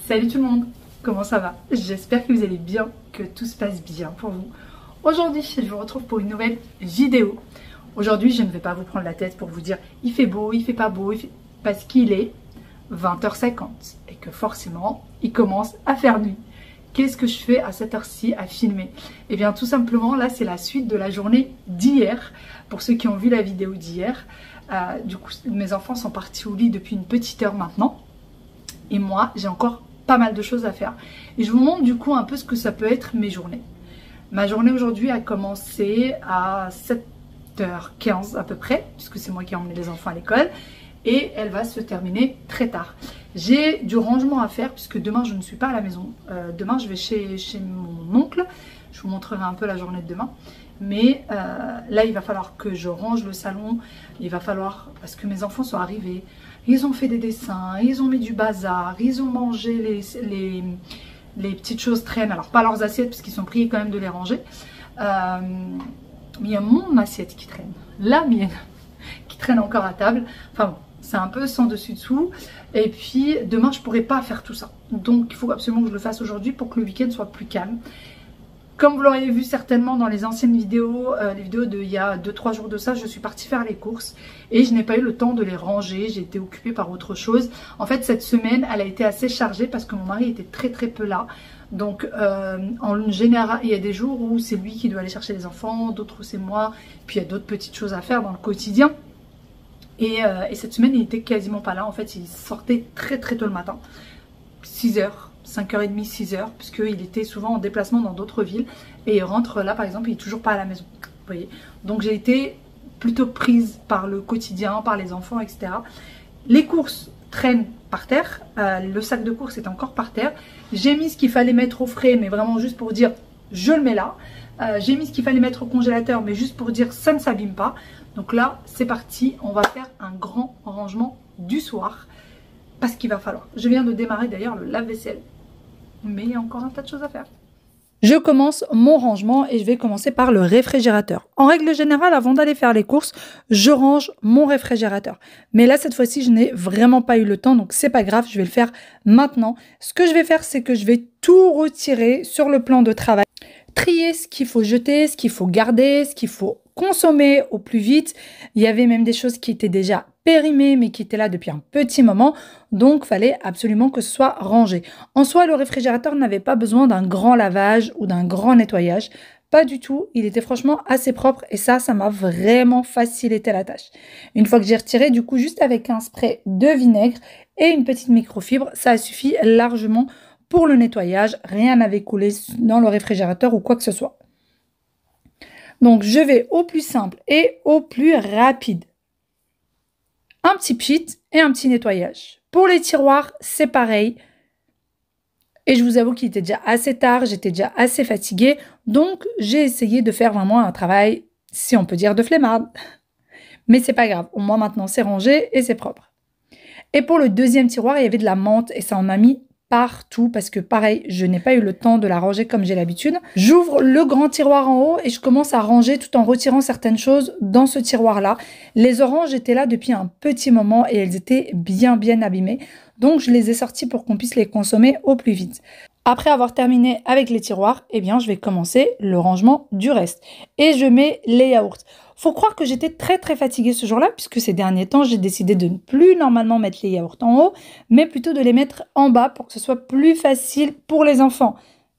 Salut tout le monde, comment ça va? J'espère que vous allez bien, que tout se passe bien pour vous. Aujourd'hui, je vous retrouve pour une nouvelle vidéo. Aujourd'hui, je ne vais pas vous prendre la tête pour vous dire il fait beau, il fait pas beau, parce qu'il est 20h50 et que forcément, il commence à faire nuit. Qu'est-ce que je fais à cette heure-ci à filmer? Eh bien tout simplement, là c'est la suite de la journée d'hier. Pour ceux qui ont vu la vidéo d'hier, du coup mes enfants sont partis au lit depuis une petite heure maintenant. Et moi, j'ai encore pas mal de choses à faire. Et je vous montre du coup un peu ce que ça peut être mes journées. Ma journée aujourd'hui a commencé à 7h15 à peu près, puisque c'est moi qui ai emmené les enfants à l'école. Et elle va se terminer très tard. J'ai du rangement à faire puisque demain je ne suis pas à la maison. Demain je vais chez mon oncle. Je vous montrerai un peu la journée de demain. Mais là il va falloir que je range le salon. Il va falloir, parce que mes enfants sont arrivés. Ils ont fait des dessins, ils ont mis du bazar, ils ont mangé les petites choses traînent. Alors pas leurs assiettes parce qu'ils sont priés quand même de les ranger. Mais il y a mon assiette qui traîne. La mienne qui traîne encore à table. Enfin bon. C'est un peu sans dessus-dessous. Et puis demain je pourrai pas faire tout ça. Donc il faut absolument que je le fasse aujourd'hui pour que le week-end soit plus calme. Comme vous l'auriez vu certainement dans les anciennes vidéos, les vidéos d'il y a 2-3 jours de ça, je suis partie faire les courses. Et je n'ai pas eu le temps de les ranger. J'ai été occupée par autre chose. En fait cette semaine elle a été assez chargée parce que mon mari était très peu là. Donc en général il y a des jours où c'est lui qui doit aller chercher les enfants. D'autres c'est moi. Puis il y a d'autres petites choses à faire dans le quotidien. Et cette semaine, il était quasiment pas là. En fait, il sortait très tôt le matin. 6h, 5h30, 6h. Puisqu'il était souvent en déplacement dans d'autres villes. Et il rentre là, par exemple, il est toujours pas à la maison. Vous voyez. Donc j'ai été plutôt prise par le quotidien, par les enfants, etc. Les courses traînent par terre. Le sac de courses est encore par terre. J'ai mis ce qu'il fallait mettre au frais, mais vraiment juste pour dire, je le mets là. J'ai mis ce qu'il fallait mettre au congélateur, mais juste pour dire, ça ne s'abîme pas. Donc là, c'est parti, on va faire un grand rangement du soir parce qu'il va falloir. Je viens de démarrer d'ailleurs le lave-vaisselle, mais il y a encore un tas de choses à faire. Je commence mon rangement et je vais commencer par le réfrigérateur. En règle générale, avant d'aller faire les courses, je range mon réfrigérateur. Mais là, cette fois-ci, je n'ai vraiment pas eu le temps, donc c'est pas grave, je vais le faire maintenant. Ce que je vais faire, c'est que je vais tout retirer sur le plan de travail. Trier ce qu'il faut jeter, ce qu'il faut garder, ce qu'il faut consommer au plus vite. Il y avait même des choses qui étaient déjà périmées mais qui étaient là depuis un petit moment. Donc, fallait absolument que ce soit rangé. En soi, le réfrigérateur n'avait pas besoin d'un grand lavage ou d'un grand nettoyage. Pas du tout. Il était franchement assez propre et ça m'a vraiment facilité la tâche. Une fois que j'ai retiré, du coup, juste avec un spray de vinaigre et une petite microfibre, ça a suffi largement pour le nettoyage. Rien n'avait coulé dans le réfrigérateur ou quoi que ce soit. Donc, je vais au plus simple et au plus rapide. Un petit pchit et un petit nettoyage. Pour les tiroirs, c'est pareil. Et je vous avoue qu'il était déjà assez tard, j'étais déjà assez fatiguée. Donc, j'ai essayé de faire vraiment un travail, si on peut dire, de flemmarde. Mais c'est pas grave. Au moins, maintenant, c'est rangé et c'est propre. Et pour le deuxième tiroir, il y avait de la menthe et ça en a mis partout parce que pareil, je n'ai pas eu le temps de la ranger comme j'ai l'habitude. J'ouvre le grand tiroir en haut et je commence à ranger tout en retirant certaines choses dans ce tiroir-là. Les oranges étaient là depuis un petit moment et elles étaient bien abîmées. Donc je les ai sorties pour qu'on puisse les consommer au plus vite. Après avoir terminé avec les tiroirs, eh bien je vais commencer le rangement du reste. Et je mets les yaourts. Faut croire que j'étais très fatiguée ce jour-là, puisque ces derniers temps, j'ai décidé de ne plus normalement mettre les yaourts en haut, mais plutôt de les mettre en bas pour que ce soit plus facile pour les enfants.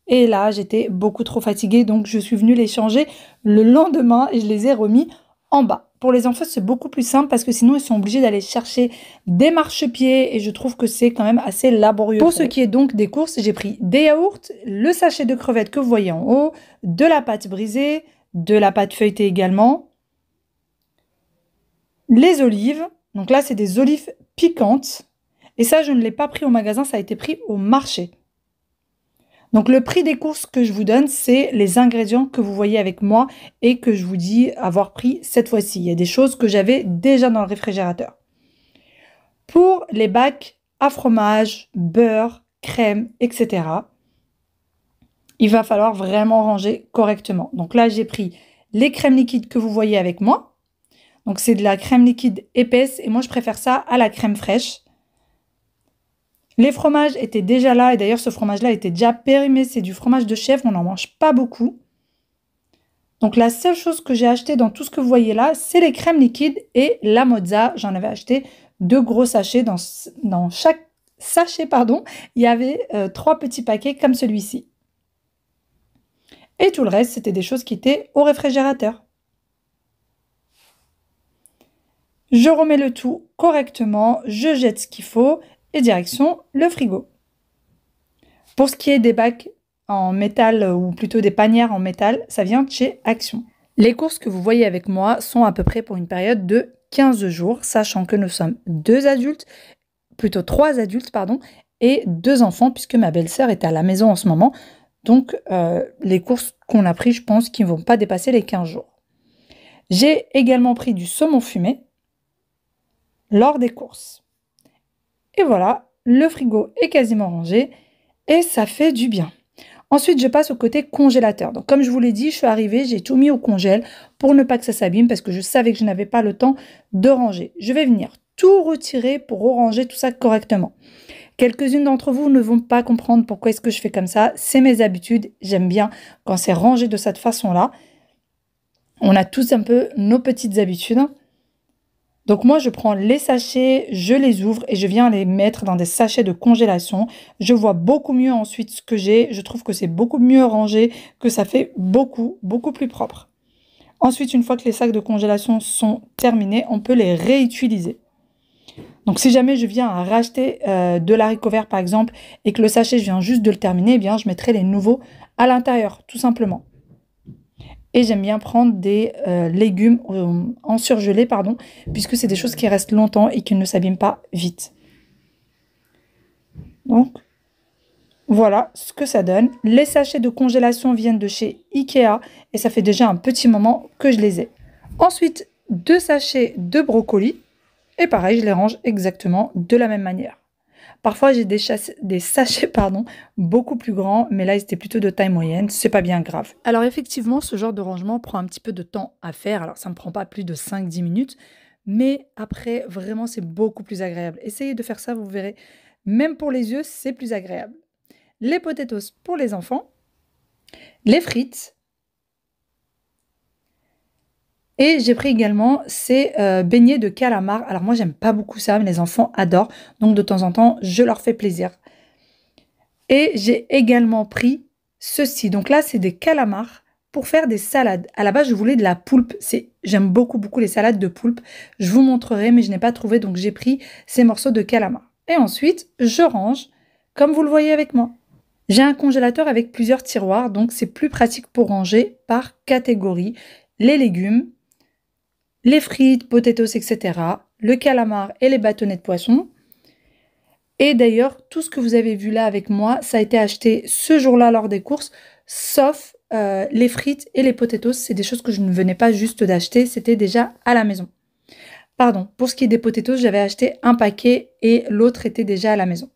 Et là, j'étais beaucoup trop fatiguée, donc je suis venue les changer le lendemain et je les ai remis en bas. Pour les enfants, c'est beaucoup plus simple parce que sinon, ils sont obligés d'aller chercher des marchepieds et je trouve que c'est quand même assez laborieux. Pour ce qui est donc des courses, j'ai pris des yaourts, le sachet de crevettes que vous voyez en haut, de la pâte brisée, de la pâte feuilletée également, les olives, donc là c'est des olives piquantes et ça je ne l'ai pas pris au magasin, ça a été pris au marché. Donc le prix des courses que je vous donne, c'est les ingrédients que vous voyez avec moi et que je vous dis avoir pris cette fois-ci. Il y a des choses que j'avais déjà dans le réfrigérateur. Pour les bacs à fromage, beurre, crème, etc., il va falloir vraiment ranger correctement. Donc là j'ai pris les crèmes liquides que vous voyez avec moi. Donc c'est de la crème liquide épaisse et moi je préfère ça à la crème fraîche. Les fromages étaient déjà là et d'ailleurs ce fromage-là était déjà périmé. C'est du fromage de chèvre, on n'en mange pas beaucoup. Donc la seule chose que j'ai acheté dans tout ce que vous voyez là, c'est les crèmes liquides et la mozza. J'en avais acheté 2 gros sachets. Dans chaque sachet, pardon, il y avait 3 petits paquets comme celui-ci. Et tout le reste, c'était des choses qui étaient au réfrigérateur. Je remets le tout correctement, je jette ce qu'il faut et direction le frigo. Pour ce qui est des bacs en métal ou plutôt des panières en métal, ça vient de chez Action. Les courses que vous voyez avec moi sont à peu près pour une période de 15 jours, sachant que nous sommes 3 adultes, pardon, et 2 enfants puisque ma belle-sœur est à la maison en ce moment. Donc les courses qu'on a pris, je pense qu'ils ne vont pas dépasser les 15 jours. J'ai également pris du saumon fumé lors des courses. Et voilà, le frigo est quasiment rangé et ça fait du bien. Ensuite, je passe au côté congélateur. Donc, comme je vous l'ai dit, je suis arrivée, j'ai tout mis au congèle pour ne pas que ça s'abîme parce que je savais que je n'avais pas le temps de ranger. Je vais venir tout retirer pour ranger tout ça correctement. Quelques-unes d'entre vous ne vont pas comprendre pourquoi est-ce que je fais comme ça. C'est mes habitudes. J'aime bien quand c'est rangé de cette façon-là. On a tous un peu nos petites habitudes. Donc moi, je prends les sachets, je les ouvre et je viens les mettre dans des sachets de congélation. Je vois beaucoup mieux ensuite ce que j'ai. Je trouve que c'est beaucoup mieux rangé, que ça fait beaucoup plus propre. Ensuite, une fois que les sacs de congélation sont terminés, on peut les réutiliser. Donc si jamais je viens à racheter de l'haricot vert par exemple et que le sachet, je viens juste de le terminer, eh bien je mettrai les nouveaux à l'intérieur, tout simplement. Et j'aime bien prendre des légumes en surgelé, pardon, puisque c'est des choses qui restent longtemps et qui ne s'abîment pas vite. Donc, voilà ce que ça donne. Les sachets de congélation viennent de chez Ikea et ça fait déjà un petit moment que je les ai. Ensuite, 2 sachets de brocolis. Et pareil, je les range exactement de la même manière. Parfois, j'ai des sachets pardon, beaucoup plus grands, mais là, ils étaient plutôt de taille moyenne. C'est pas bien grave. Alors effectivement, ce genre de rangement prend un petit peu de temps à faire. Alors, ça ne me prend pas plus de 5-10 minutes. Mais après, vraiment, c'est beaucoup plus agréable. Essayez de faire ça, vous verrez. Même pour les yeux, c'est plus agréable. Les potatoes pour les enfants. Les frites. Et j'ai pris également ces beignets de calamar. Alors moi, j'aime pas beaucoup ça, mais les enfants adorent. Donc de temps en temps, je leur fais plaisir. Et j'ai également pris ceci. Donc là, c'est des calamars pour faire des salades. À la base, je voulais de la poulpe. J'aime beaucoup les salades de poulpe. Je vous montrerai, mais je n'ai pas trouvé. Donc j'ai pris ces morceaux de calamar. Et ensuite, je range, comme vous le voyez avec moi. J'ai un congélateur avec plusieurs tiroirs. Donc c'est plus pratique pour ranger par catégorie. Les légumes, les frites, potatoes, etc., le calamar et les bâtonnets de poisson. Et d'ailleurs, tout ce que vous avez vu là avec moi, ça a été acheté ce jour-là lors des courses, sauf les frites et les potatoes. C'est des choses que je ne venais pas juste d'acheter, c'était déjà à la maison. Pardon, pour ce qui est des potatoes, j'avais acheté un paquet et l'autre était déjà à la maison.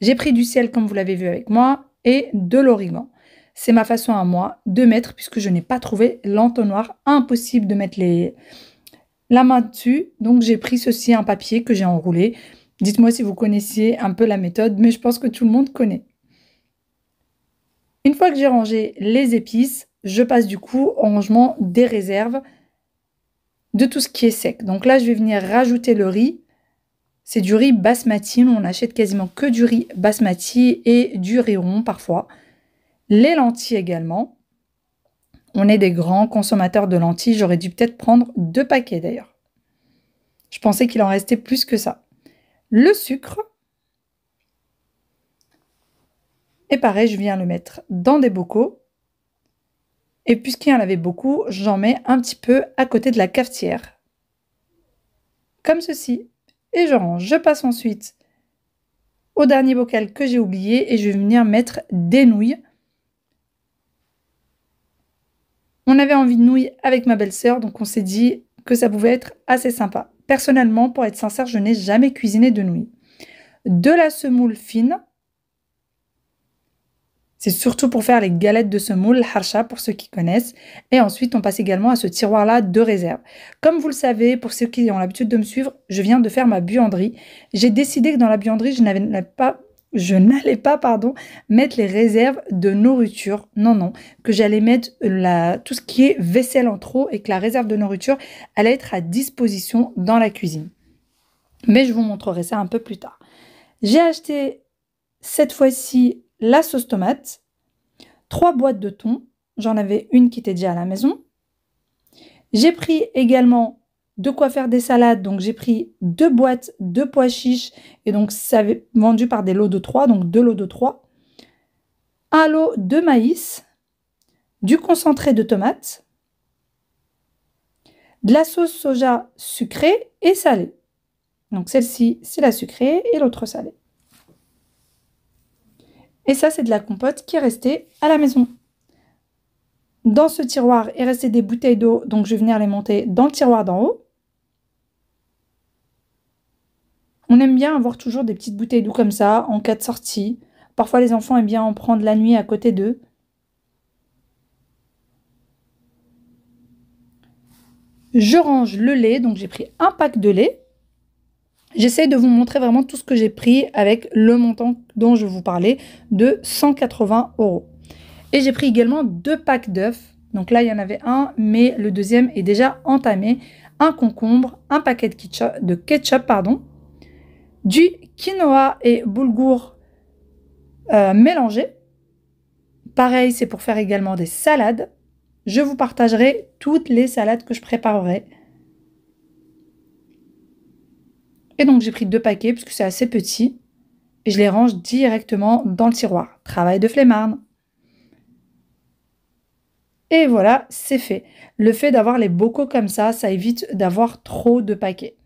J'ai pris du sel, comme vous l'avez vu avec moi, et de l'origan. C'est ma façon à moi de mettre, puisque je n'ai pas trouvé l'entonnoir. Impossible de mettre la main dessus. Donc j'ai pris ceci, un papier que j'ai enroulé. Dites-moi si vous connaissiez un peu la méthode, mais je pense que tout le monde connaît. Une fois que j'ai rangé les épices, je passe du coup au rangement des réserves de tout ce qui est sec. Donc là, je vais venir rajouter le riz. C'est du riz basmati. On achète quasiment que du riz basmati et du riz rond parfois. Les lentilles également. On est des grands consommateurs de lentilles. J'aurais dû peut-être prendre 2 paquets d'ailleurs. Je pensais qu'il en restait plus que ça. Le sucre. Et pareil, je viens le mettre dans des bocaux. Et puisqu'il y en avait beaucoup, j'en mets un petit peu à côté de la cafetière. Comme ceci. Et je range. Je passe ensuite au dernier bocal que j'ai oublié et je vais venir mettre des nouilles. On avait envie de nouilles avec ma belle-sœur, donc on s'est dit que ça pouvait être assez sympa. Personnellement, pour être sincère, je n'ai jamais cuisiné de nouilles. De la semoule fine. C'est surtout pour faire les galettes de semoule, harsha pour ceux qui connaissent. Et ensuite, on passe également à ce tiroir-là de réserve. Comme vous le savez, pour ceux qui ont l'habitude de me suivre, je viens de faire ma buanderie. J'ai décidé que dans la buanderie, je n'avais pas je n'allais pas, pardon, mettre les réserves de nourriture. Non, non, que j'allais mettre tout ce qui est vaisselle en trop et que la réserve de nourriture allait être à disposition dans la cuisine. Mais je vous montrerai ça un peu plus tard. J'ai acheté cette fois-ci la sauce tomate, 3 boîtes de thon. J'en avais une qui était déjà à la maison. J'ai pris également de quoi faire des salades. Donc, j'ai pris 2 boîtes de pois chiches. Et donc, ça avait vendu par des lots de 3. Donc, 2 lots de 3. Un lot de maïs. Du concentré de tomates. De la sauce soja sucrée et salée. Donc, celle-ci, c'est la sucrée et l'autre salée. Et ça, c'est de la compote qui est restée à la maison. Dans ce tiroir est resté des bouteilles d'eau, donc je vais venir les monter dans le tiroir d'en haut. On aime bien avoir toujours des petites bouteilles d'eau comme ça, en cas de sortie. Parfois, les enfants aiment bien en prendre la nuit à côté d'eux. Je range le lait, donc j'ai pris un pack de lait. J'essaie de vous montrer vraiment tout ce que j'ai pris avec le montant dont je vous parlais de 180 €. Et j'ai pris également 2 packs d'œufs. Donc là, il y en avait un, mais le deuxième est déjà entamé. Un concombre, un paquet de ketchup, du quinoa et boulgour mélangés. Pareil, c'est pour faire également des salades. Je vous partagerai toutes les salades que je préparerai. Et donc, j'ai pris 2 paquets puisque c'est assez petit. Et je les range directement dans le tiroir. Travail de flemmarde. Et voilà, c'est fait. Le fait d'avoir les bocaux comme ça évite d'avoir trop de paquets.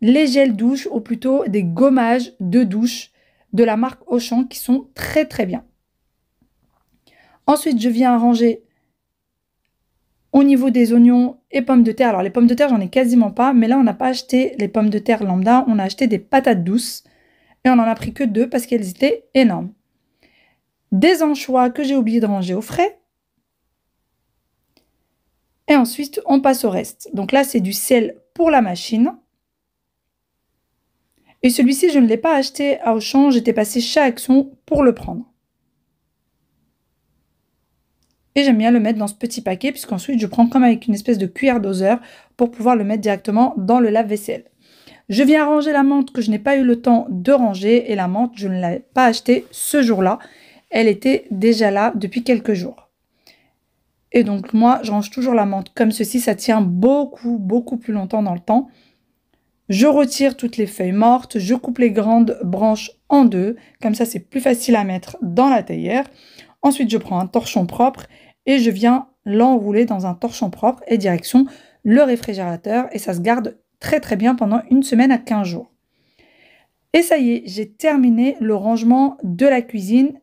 Les gels douche, ou plutôt des gommages de douche de la marque Auchan qui sont très très bien. Ensuite, je viens ranger au niveau des oignons et pommes de terre. Alors, les pommes de terre, j'en ai quasiment pas, mais là, on n'a pas acheté les pommes de terre lambda, on a acheté des patates douces. Et on n'en a pris que 2 parce qu'elles étaient énormes. Des anchois que j'ai oublié de ranger au frais. Et ensuite, on passe au reste. Donc là, c'est du sel pour la machine. Et celui-ci, je ne l'ai pas acheté à Auchan, j'étais passée chez Action pour le prendre. Et j'aime bien le mettre dans ce petit paquet, puisqu'ensuite, je prends comme avec une espèce de cuillère doseur pour pouvoir le mettre directement dans le lave-vaisselle. Je viens ranger la menthe que je n'ai pas eu le temps de ranger. Et la menthe, je ne l'avais pas achetée ce jour-là. Elle était déjà là depuis quelques jours. Et donc, moi, je range toujours la menthe comme ceci. Ça tient beaucoup, beaucoup plus longtemps dans le temps. Je retire toutes les feuilles mortes. Je coupe les grandes branches en 2. Comme ça, c'est plus facile à mettre dans la théière. Ensuite, je prends un torchon propre et je viens l'enrouler dans un torchon propre et direction le réfrigérateur. Et ça se garde très très bien pendant une semaine à 15 jours. Et ça y est, j'ai terminé le rangement de la cuisine,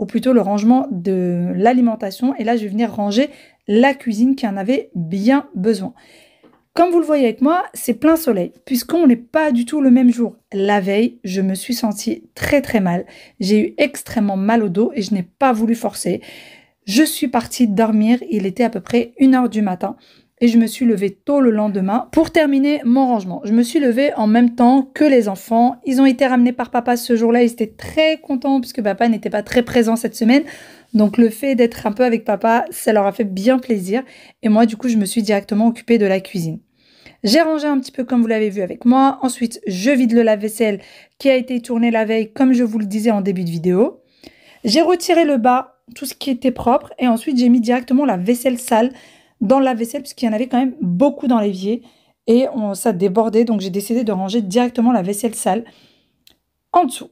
ou plutôt le rangement de l'alimentation. Et là, je vais venir ranger la cuisine qui en avait bien besoin. Comme vous le voyez avec moi, c'est plein soleil, puisqu'on n'est pas du tout le même jour. La veille, je me suis sentie très très mal. J'ai eu extrêmement mal au dos et je n'ai pas voulu forcer. Je suis partie dormir, il était à peu près 1 h du matin. Et je me suis levée tôt le lendemain pour terminer mon rangement. Je me suis levée en même temps que les enfants. Ils ont été ramenés par papa ce jour-là. Ils étaient très contents puisque papa n'était pas très présent cette semaine. Donc le fait d'être un peu avec papa, ça leur a fait bien plaisir. Et moi, du coup, je me suis directement occupée de la cuisine. J'ai rangé un petit peu comme vous l'avez vu avec moi. Ensuite, je vide le lave-vaisselle qui a été tourné la veille comme je vous le disais en début de vidéo. J'ai retiré le bas, tout ce qui était propre. Et ensuite, j'ai mis directement la vaisselle sale dans le lave-vaisselle puisqu'il y en avait quand même beaucoup dans l'évier. Et ça débordait. Donc, j'ai décidé de ranger directement la vaisselle sale en dessous.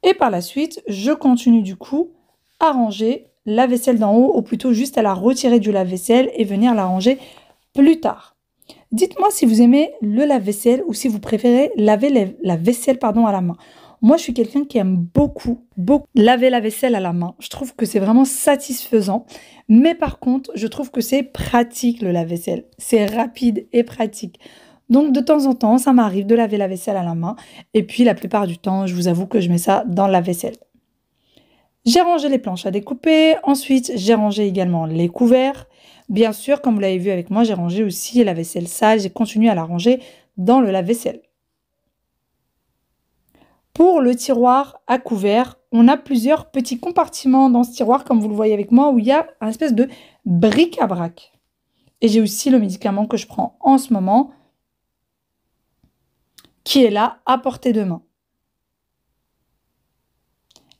Et par la suite, je continue du coup à ranger la vaisselle d'en haut. Ou plutôt juste à la retirer du lave-vaisselle et venir la ranger plus tard. Dites-moi si vous aimez le lave-vaisselle ou si vous préférez laver la vaisselle à la main. Moi, je suis quelqu'un qui aime beaucoup laver la vaisselle à la main. Je trouve que c'est vraiment satisfaisant. Mais par contre, je trouve que c'est pratique le lave-vaisselle. C'est rapide et pratique. Donc, de temps en temps, ça m'arrive de laver la vaisselle à la main. Et puis, la plupart du temps, je vous avoue que je mets ça dans la vaisselle. J'ai rangé les planches à découper. Ensuite, j'ai rangé également les couverts. Bien sûr, comme vous l'avez vu avec moi, j'ai rangé aussi la vaisselle sale. J'ai continué à la ranger dans le lave-vaisselle. Pour le tiroir à couvert, on a plusieurs petits compartiments dans ce tiroir, comme vous le voyez avec moi, où il y a un espèce de bric-à-brac. Et j'ai aussi le médicament que je prends en ce moment, qui est là, à portée de main.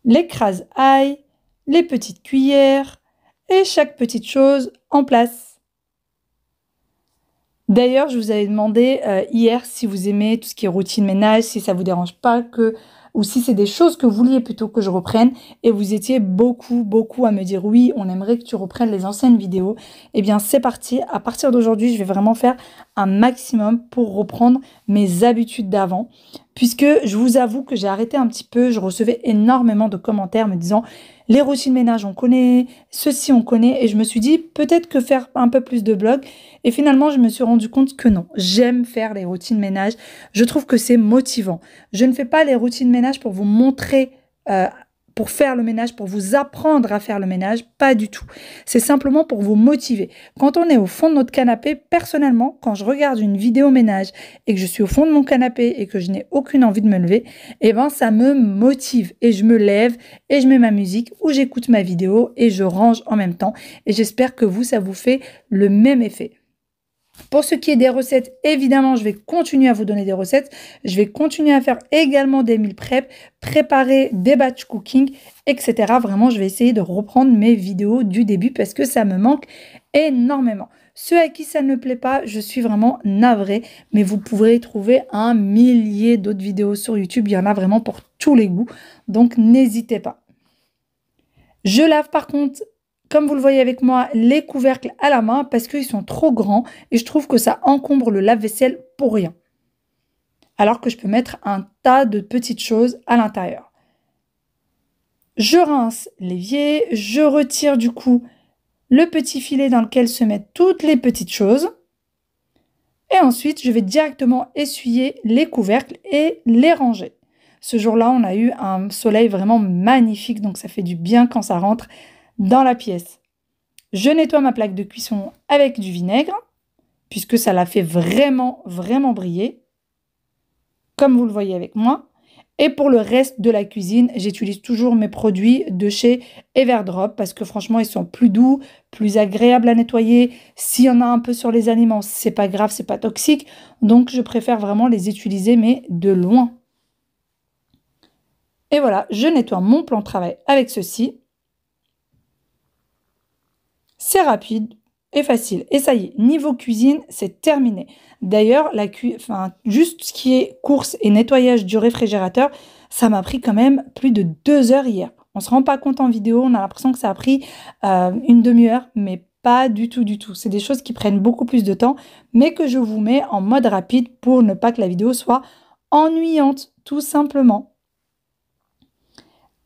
L'écrase-ail, les petites cuillères et chaque petite chose en place. D'ailleurs, je vous avais demandé hier si vous aimez tout ce qui est routine ménage, si ça vous dérange pas ou si c'est des choses que vous vouliez plutôt que je reprenne, et vous étiez beaucoup à me dire oui, on aimerait que tu reprennes les anciennes vidéos. Eh bien, c'est parti. À partir d'aujourd'hui, je vais vraiment faire un maximum pour reprendre mes habitudes d'avant, puisque je vous avoue que j'ai arrêté un petit peu. Je recevais énormément de commentaires me disant les routines ménage on connaît, ceci on connaît, et je me suis dit peut-être que faire un peu plus de blog. Et finalement, je me suis rendu compte que non, j'aime faire les routines ménage. Je trouve que c'est motivant. Je ne fais pas les routines ménage pour vous montrer, pour faire le ménage, pour vous apprendre à faire le ménage, pas du tout. C'est simplement pour vous motiver. Quand on est au fond de notre canapé, personnellement, quand je regarde une vidéo ménage et que je suis au fond de mon canapé et que je n'ai aucune envie de me lever, eh ben ça me motive et je me lève et je mets ma musique ou j'écoute ma vidéo et je range en même temps. Et j'espère que vous, ça vous fait le même effet. Pour ce qui est des recettes, évidemment, je vais continuer à vous donner des recettes. Je vais continuer à faire également des meal prep, préparer des batch cooking, etc. Vraiment, je vais essayer de reprendre mes vidéos du début parce que ça me manque énormément. Ceux à qui ça ne plaît pas, je suis vraiment navrée, mais vous pourrez trouver un millier d'autres vidéos sur YouTube. Il y en a vraiment pour tous les goûts, donc n'hésitez pas. Je lave par contre, comme vous le voyez avec moi, les couvercles à la main parce qu'ils sont trop grands et je trouve que ça encombre le lave-vaisselle pour rien. Alors que je peux mettre un tas de petites choses à l'intérieur. Je rince l'évier, je retire du coup le petit filet dans lequel se mettent toutes les petites choses. Et ensuite, je vais directement essuyer les couvercles et les ranger. Ce jour-là, on a eu un soleil vraiment magnifique, donc ça fait du bien quand ça rentre dans la pièce. Je nettoie ma plaque de cuisson avec du vinaigre, puisque ça la fait vraiment briller, comme vous le voyez avec moi. Et pour le reste de la cuisine, j'utilise toujours mes produits de chez Everdrop, parce que franchement, ils sont plus doux, plus agréables à nettoyer. S'il y en a un peu sur les aliments, c'est pas grave, c'est pas toxique. Donc, je préfère vraiment les utiliser, mais de loin. Et voilà, je nettoie mon plan de travail avec ceci. C'est rapide et facile. Et ça y est, niveau cuisine, c'est terminé. D'ailleurs, juste ce qui est course et nettoyage du réfrigérateur, ça m'a pris quand même plus de 2 heures hier. On ne se rend pas compte en vidéo, on a l'impression que ça a pris une demi-heure, mais pas du tout. C'est des choses qui prennent beaucoup plus de temps, mais que je vous mets en mode rapide pour ne pas que la vidéo soit ennuyante, tout simplement.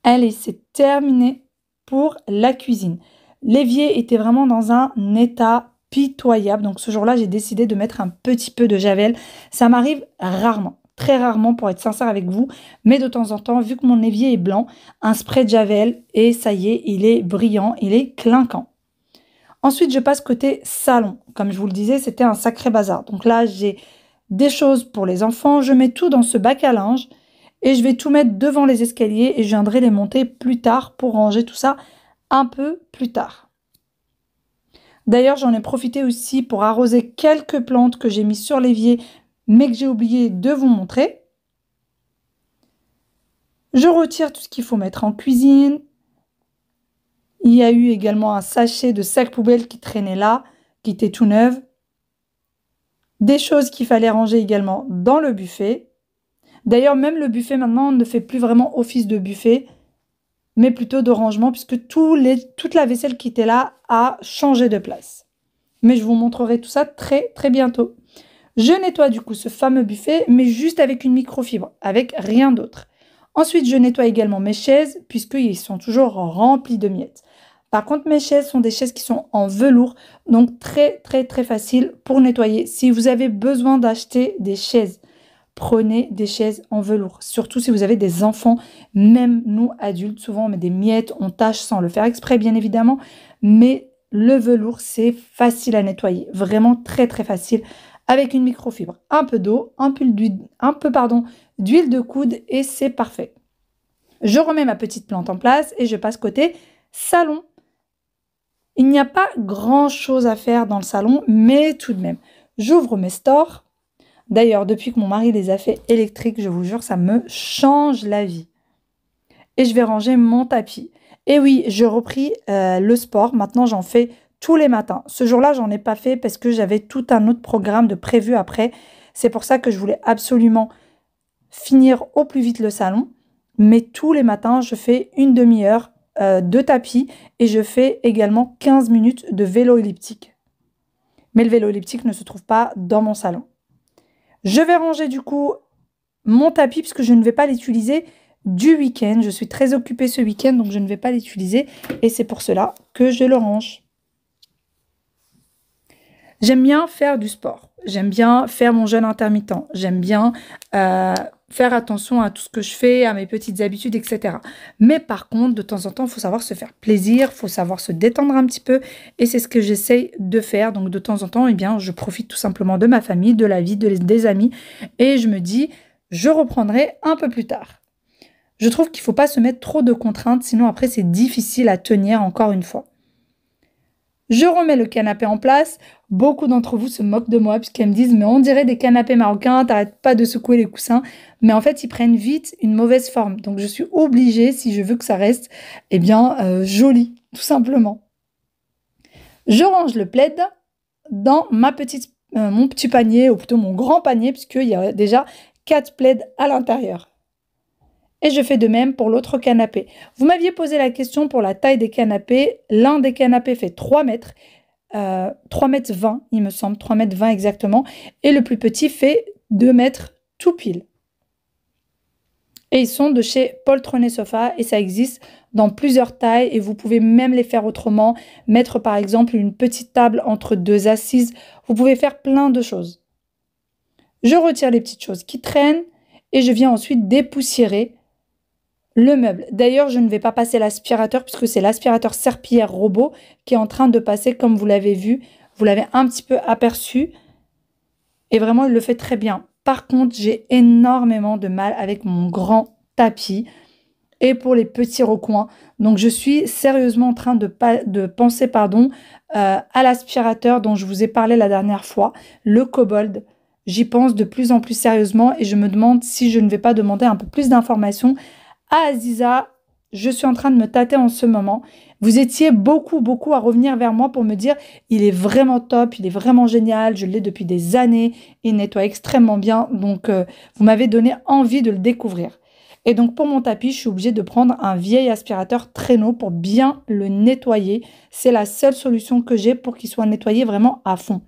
Allez, c'est terminé pour la cuisine. L'évier était vraiment dans un état pitoyable. Donc ce jour-là, j'ai décidé de mettre un petit peu de javel. Ça m'arrive rarement, très rarement pour être sincère avec vous. Mais de temps en temps, vu que mon évier est blanc, un spray de javel et ça y est, il est brillant, il est clinquant. Ensuite, je passe côté salon. Comme je vous le disais, c'était un sacré bazar. Donc là, j'ai des choses pour les enfants. Je mets tout dans ce bac à linge et je vais tout mettre devant les escaliers et je viendrai les monter plus tard pour ranger tout ça un peu plus tard. D'ailleurs, j'en ai profité aussi pour arroser quelques plantes que j'ai mis sur l'évier, mais que j'ai oublié de vous montrer. Je retire tout ce qu'il faut mettre en cuisine. Il y a eu également un sachet de sac poubelle qui traînait là, qui était tout neuf. Des choses qu'il fallait ranger également dans le buffet. D'ailleurs, même le buffet maintenant ne fait plus vraiment office de buffet, mais plutôt de rangement, puisque toute la vaisselle qui était là a changé de place. Mais je vous montrerai tout ça très bientôt. Je nettoie du coup ce fameux buffet, mais juste avec une microfibre, avec rien d'autre. Ensuite, je nettoie également mes chaises, puisqu'ils sont toujours remplis de miettes. Par contre, mes chaises sont des chaises qui sont en velours, donc très facile pour nettoyer. Si vous avez besoin d'acheter des chaises, prenez des chaises en velours, surtout si vous avez des enfants. Même nous adultes, souvent on met des miettes, on tâche sans le faire exprès bien évidemment, mais le velours c'est facile à nettoyer, vraiment très facile, avec une microfibre, un peu d'eau, un peu d'huile de coude et c'est parfait. Je remets ma petite plante en place et je passe côté salon. Il n'y a pas grand-chose à faire dans le salon, mais tout de même, j'ouvre mes stores. D'ailleurs, depuis que mon mari les a fait électriques, je vous jure, ça me change la vie. Et je vais ranger mon tapis. Et oui, je repris le sport. Maintenant, j'en fais tous les matins. Ce jour-là, j'en ai pas fait parce que j'avais tout un autre programme de prévu après. C'est pour ça que je voulais absolument finir au plus vite le salon. Mais tous les matins, je fais une demi-heure de tapis et je fais également 15 minutes de vélo elliptique. Mais le vélo elliptique ne se trouve pas dans mon salon. Je vais ranger du coup mon tapis puisque je ne vais pas l'utiliser du week-end. Je suis très occupée ce week-end donc je ne vais pas l'utiliser et c'est pour cela que je le range. J'aime bien faire du sport. J'aime bien faire mon jeûne intermittent. J'aime bien faire attention à tout ce que je fais, à mes petites habitudes, etc. Mais par contre, de temps en temps, il faut savoir se faire plaisir, il faut savoir se détendre un petit peu. Et c'est ce que j'essaye de faire. Donc de temps en temps, eh bien, je profite tout simplement de ma famille, de la vie, des amis. Et je me dis, je reprendrai un peu plus tard. Je trouve qu'il ne faut pas se mettre trop de contraintes, sinon après c'est difficile à tenir encore une fois. Je remets le canapé en place. Beaucoup d'entre vous se moquent de moi puisqu'elles me disent « Mais on dirait des canapés marocains, t'arrêtes pas de secouer les coussins. » Mais en fait, ils prennent vite une mauvaise forme. Donc, je suis obligée, si je veux que ça reste, eh bien, joli, tout simplement. Je range le plaid dans mon petit panier, ou plutôt mon grand panier, puisqu'il y a déjà 4 plaids à l'intérieur. Et je fais de même pour l'autre canapé. Vous m'aviez posé la question pour la taille des canapés. L'un des canapés fait 3 mètres. 3 mètres 20, il me semble. 3 mètres 20 exactement. Et le plus petit fait 2 mètres tout pile. Et ils sont de chez Poltronné Sofa. Et ça existe dans plusieurs tailles. Et vous pouvez même les faire autrement. Mettre par exemple une petite table entre 2 assises. Vous pouvez faire plein de choses. Je retire les petites choses qui traînent. Et je viens ensuite dépoussiérer le meuble. D'ailleurs, je ne vais pas passer l'aspirateur puisque c'est l'aspirateur serpillière robot qui est en train de passer comme vous l'avez vu. Vous l'avez un petit peu aperçu. Et vraiment, il le fait très bien. Par contre, j'ai énormément de mal avec mon grand tapis et pour les petits recoins. Donc, je suis sérieusement en train de penser à l'aspirateur dont je vous ai parlé la dernière fois, le Kobold. J'y pense de plus en plus sérieusement et je me demande si je ne vais pas demander un peu plus d'informations à Aziza. Je suis en train de me tâter en ce moment. Vous étiez beaucoup à revenir vers moi pour me dire il est vraiment top, il est vraiment génial, je l'ai depuis des années, il nettoie extrêmement bien. Donc, vous m'avez donné envie de le découvrir. Et donc, pour mon tapis, je suis obligée de prendre un vieil aspirateur traîneau pour bien le nettoyer. C'est la seule solution que j'ai pour qu'il soit nettoyé vraiment à fond.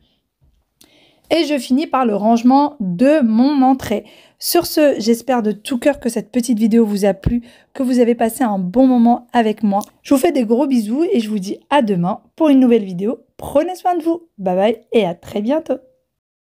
Et je finis par le rangement de mon entrée. Sur ce, j'espère de tout cœur que cette petite vidéo vous a plu, que vous avez passé un bon moment avec moi. Je vous fais des gros bisous et je vous dis à demain pour une nouvelle vidéo. Prenez soin de vous. Bye bye et à très bientôt.